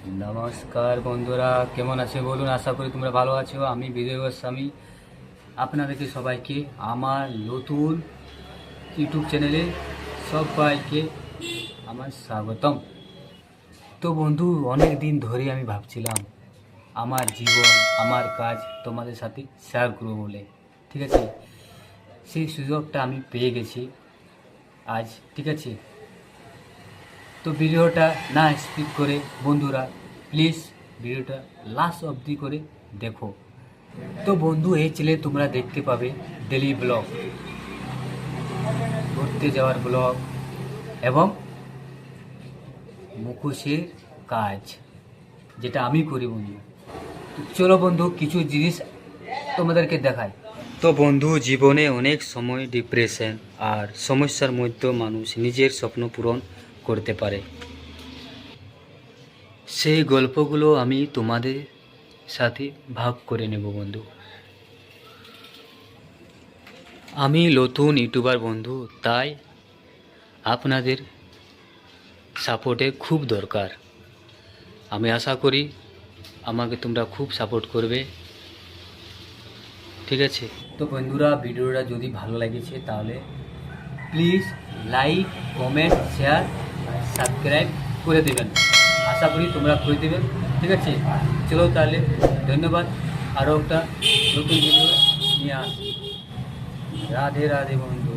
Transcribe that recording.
নমস্কার বন্ধুরা, কেমন আছে বলুন? আশা করি তোমরা ভালো আছো। আমি বিজয় গোস্বামী আপনাদেরকে সবাইকে আমার নতুন ইউটিউব চ্যানেলে সবাইকে আমার স্বাগতম। তো বন্ধু, অনেক দিন ধরে আমি ভাবছিলাম আমার জীবন, আমার কাজ তোমাদের সাথে শেয়ার করবো বলে। ঠিক আছে, সেই সুযোগটা আমি পেয়ে গেছি আজ। ঠিক আছে, তো ভিডিওটা না স্কিপ করে বন্ধুরা প্লিজ ভিডিওটা লাস্ট অবধি করে দেখো। তো বন্ধু, এই চ্যানেলে তোমরা দেখতে পাবে ডেলি ব্লগ, ঘুরতে যাওয়ার ব্লগ এবং মুখোশের কাজ, যেটা আমি করি বন্ধু। তো চলো বন্ধু, কিছু জিনিস তোমাদেরকে দেখাই। তো বন্ধু, জীবনে অনেক সময় ডিপ্রেশন আর সমস্যার মধ্যে মানুষ নিজের স্বপ্ন পূরণ করতে পারে। সেই গল্পগুলো আমি তোমাদের সাথে ভাগ করে নেব বন্ধু। আমি নতুন ইউটিউবার বন্ধু, তাই আপনাদের সাপোর্টে খুব দরকার। আমি আশা করি আমাকে তোমরা খুব সাপোর্ট করবে। ঠিক আছে, তো বন্ধুরা, ভিডিওটা যদি ভালো লেগেছে তাহলে please like, comment, share, subscribe করে দেবেন। আশা করি তোমরা করে দেবেন। ঠিক আছে, চলো তাহলে, ধন্যবাদ। আরও একটা নতুন ভিডিও নিয়ে আসি। রাধে রাধে বন্ধু।